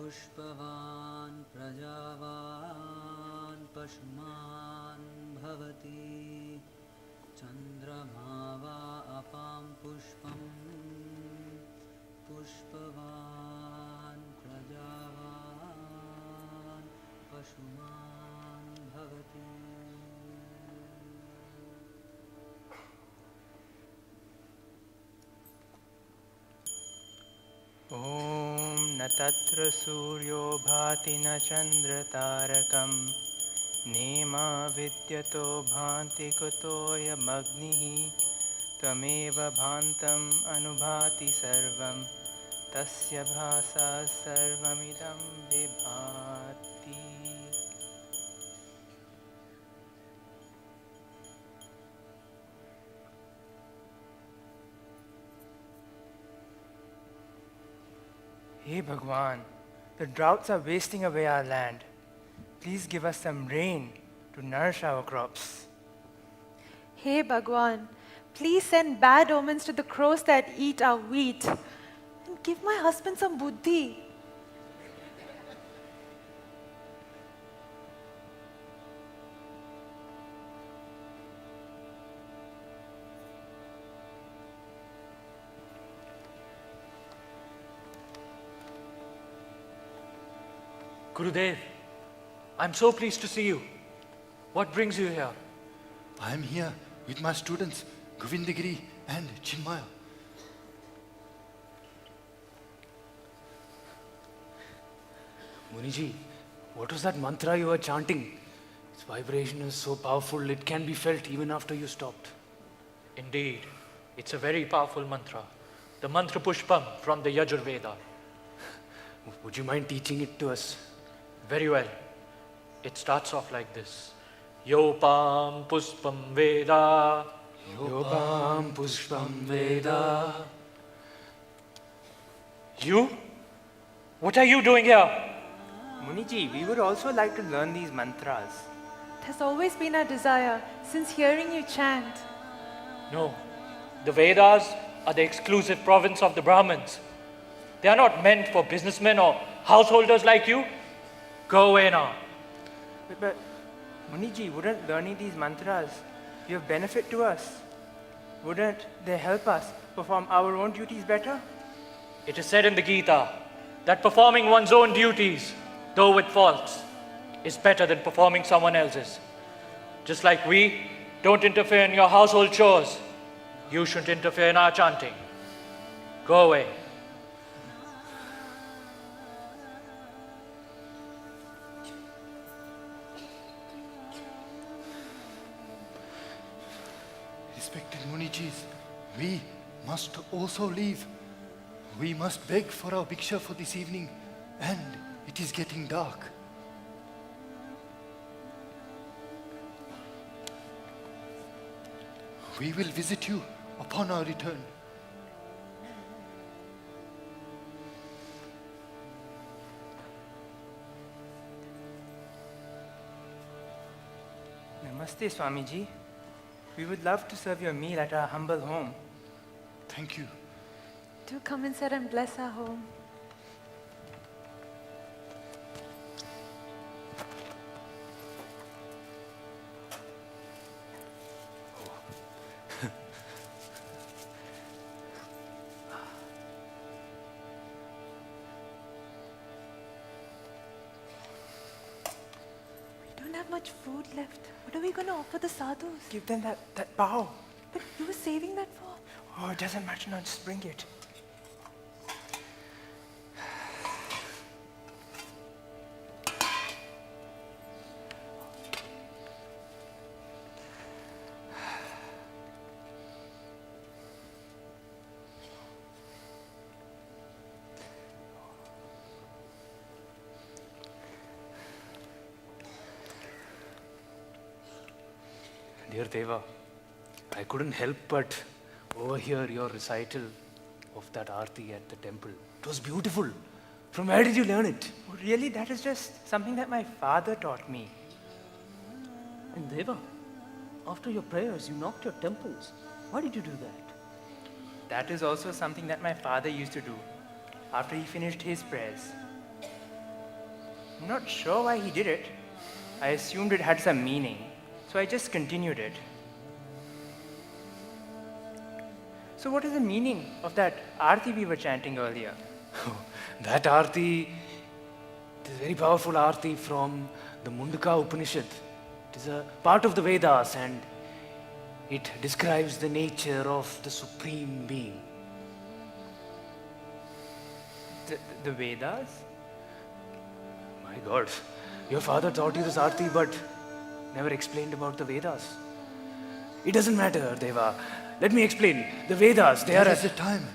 पुष्पवान् प्रजावान् पशुमान् भवति चन्द्रमा वा अपां पुष्पं पुष्पवान् प्रजावान् पशुमान् भवति. ॐ न तत्र सूर्यो भाति न चन्द्रतारकं नेमा विद्यतो भान्ति कुतोऽयमग्निः त्वमेव भान्तम् अनुभाति सर्वं तस्य भासा सर्वमिदं विभाति. Hey Bhagwan, the droughts are wasting away our land. Please give us some rain to nourish our crops. Hey Bhagwan, please send bad omens to the crows that eat our wheat. And give my husband some buddhi. Gurudev, I'm so pleased to see you. What brings you here? I am here with my students, Govindagiri and Chinmaya. Muniji, what was that mantra you were chanting? Its vibration is so powerful, it can be felt even after you stopped. Indeed, it's a very powerful mantra. The mantra Pushpam from the Yajurveda. Would you mind teaching it to us? Very well. It starts off like this. Yopam Pushpam Veda. Yopam Pushpam Veda. You? What are you doing here? Muniji, we would also like to learn these mantras. It has always been our desire since hearing you chant. No. The Vedas are the exclusive province of the Brahmins. They are not meant for businessmen or householders like you. Go away now. But Muniji, wouldn't learning these mantras be of benefit to us? Wouldn't they help us perform our own duties better? It is said in the Gita that performing one's own duties, though with faults, is better than performing someone else's. Just like we don't interfere in your household chores, you shouldn't interfere in our chanting. Go away. Respected Munijis, we must also leave. We must beg for our bhiksha for this evening, and it is getting dark. We will visit you upon our return. Namaste, Swamiji. We would love to serve your meal at our humble home. Thank you. Do come inside and bless our home. We don't have much food left. What are we going to offer the sadhus? Give them that bow. But you were saving that for? Oh, it doesn't matter now, just bring it. Dear Deva, I couldn't help but overhear your recital of that arti at the temple. It was beautiful. From where did you learn it? Oh, really? That is just something that my father taught me. And Deva, after your prayers, you knocked your temples. Why did you do that? That is also something that my father used to do after he finished his prayers. I'm not sure why he did it. I assumed it had some meaning, so I just continued it. So what is the meaning of that Aarti we were chanting earlier? That Aarti, it is a very powerful Aarti from the Mundaka Upanishad. It is a part of the Vedas and it describes the nature of the Supreme Being. The Vedas? My God, your father taught you this Aarti but never explained about the Vedas. It doesn't matter, Deva. Let me explain. The Vedas, they are There is a time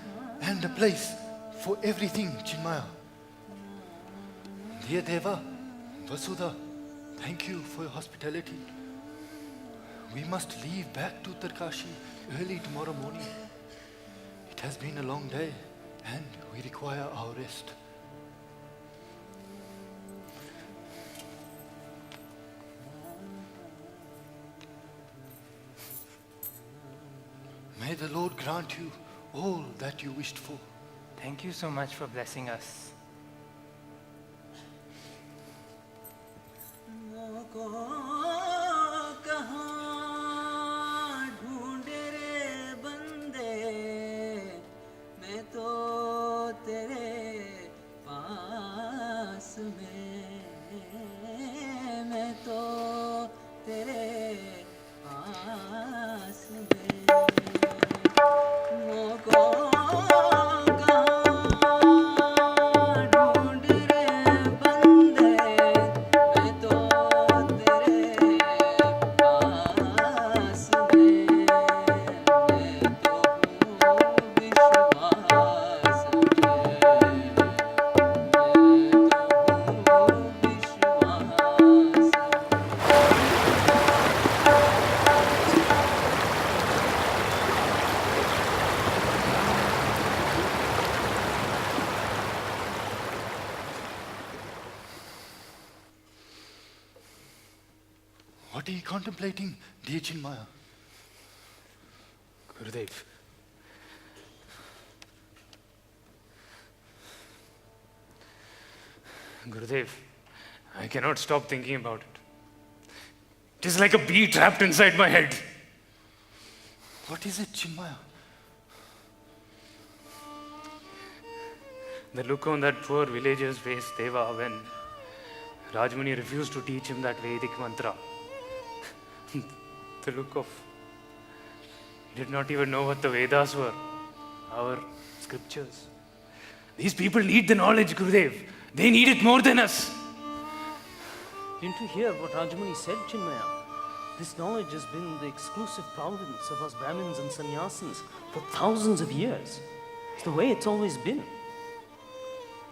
and a place for everything, Chinmaya. Dear Deva, Vasudha, thank you for your hospitality. We must leave back to Uttarkashi early tomorrow morning. It has been a long day and we require our rest. May the Lord grant you all that you wished for. Thank you so much for blessing us. मोको कहाँ ढूंढे रे बंदे, मैं तो तेरे पास में, मैं तो तेरे पास में, मोको ढूंढ रे बंदे, मैं तो तेरे पास में, मैं तो हूँ विश्वास में, मैं तो हूँ विश्वास में। What are you contemplating, dear Chinmaya? Gurudev. Gurudev, I cannot stop thinking about it. It is like a bee trapped inside my head. What is it, Chinmaya? The look on that poor villager's face, Deva, when Rajmuni refused to teach him that Vedic mantra. The look of... He did not even know what the Vedas were, our scriptures. These people need the knowledge, Gurudev. They need it more than us. Didn't you hear what Rajamuni said, Chinmaya? This knowledge has been the exclusive province of us Brahmins and sannyasins for thousands of years. It's the way it's always been.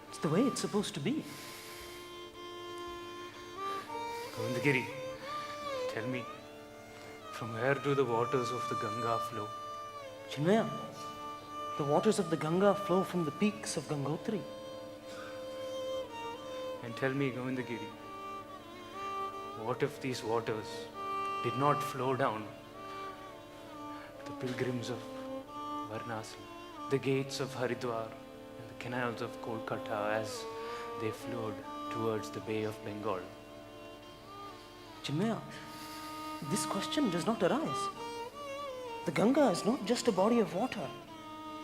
It's the way it's supposed to be. Govindagiri, tell me, from where do the waters of the Ganga flow? Chinmaya, the waters of the Ganga flow from the peaks of Gangotri. And tell me, Govindagiri, what if these waters did not flow down to the pilgrims of Varanasi, the gates of Haridwar, and the canals of Kolkata as they flowed towards the Bay of Bengal? Chinmaya, this question does not arise. The Ganga is not just a body of water.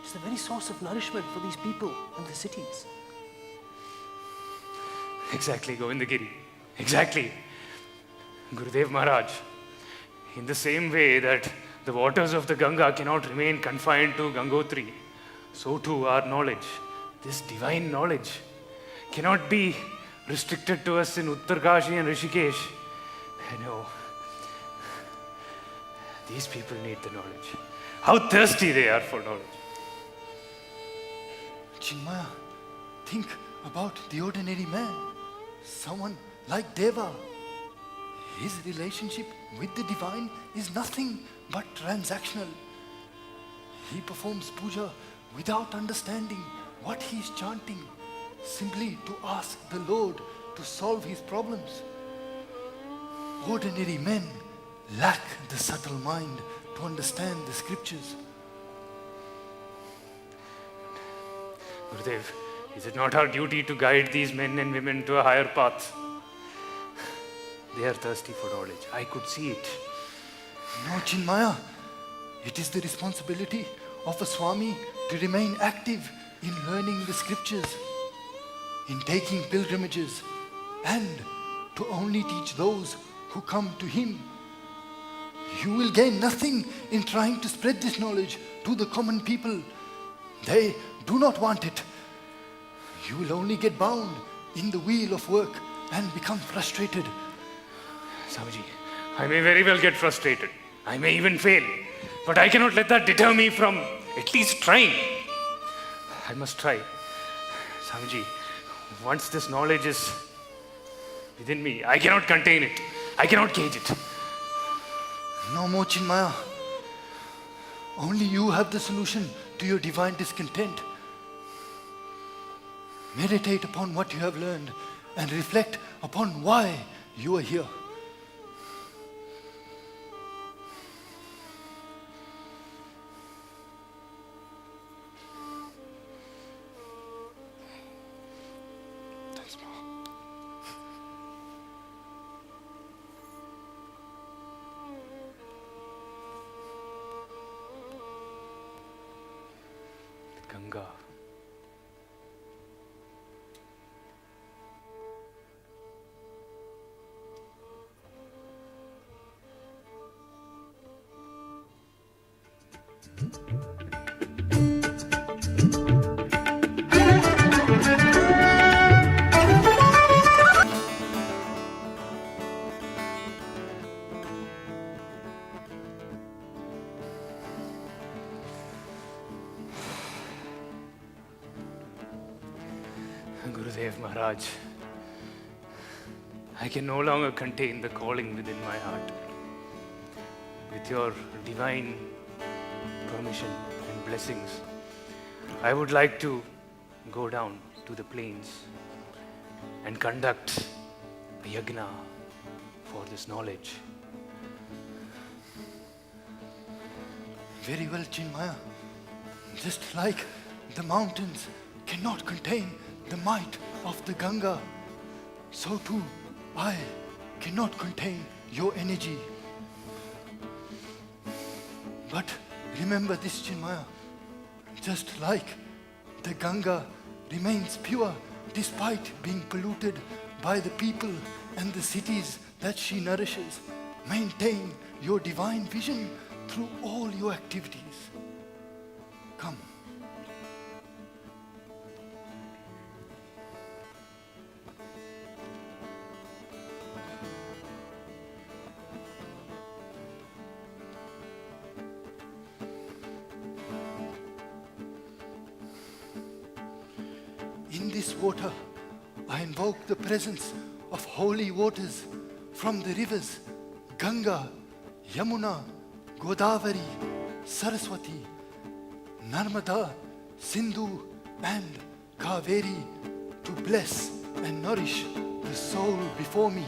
It's the very source of nourishment for these people and the cities. Exactly, Govindagiri. Exactly. Gurudev Maharaj, in the same way that the waters of the Ganga cannot remain confined to Gangotri, so too our knowledge, this divine knowledge, cannot be restricted to us in Uttarkashi and Rishikesh. No. These people need the knowledge. How thirsty they are for knowledge. Chinmaya, think about the ordinary man. Someone like Deva. His relationship with the divine is nothing but transactional. He performs puja without understanding what he is chanting, simply to ask the Lord to solve his problems. Ordinary men lack the subtle mind to understand the scriptures. Gurudev, is it not our duty to guide these men and women to a higher path? They are thirsty for knowledge. I could see it. No, Chinmaya. It is the responsibility of a Swami to remain active in learning the scriptures, in taking pilgrimages, and to only teach those who come to him. You will gain nothing in trying to spread this knowledge to the common people. They do not want it. You will only get bound in the wheel of work and become frustrated. Swamiji, I may very well get frustrated. I may even fail. But I cannot let that deter me from at least trying. I must try. Swamiji, once this knowledge is within me, I cannot contain it. I cannot cage it. No more, Chinmaya. Only you have the solution to your divine discontent. Meditate upon what you have learned and reflect upon why you are here. Thanks, Ma. Ganga. Gurudev Maharaj, I can no longer contain the calling within my heart. With your divine permission and blessings, I would like to go down to the plains and conduct a yagna for this knowledge. Very well, Chinmaya. Just like the mountains cannot contain the might of the Ganga, so too I cannot contain your energy. But remember this, Chinmaya. Just like the Ganga remains pure despite being polluted by the people and the cities that she nourishes, maintain your divine vision through all your activities. Come. In this water, I invoke the presence of holy waters from the rivers Ganga, Yamuna, Godavari, Saraswati, Narmada, Sindhu, and Kaveri to bless and nourish the soul before me.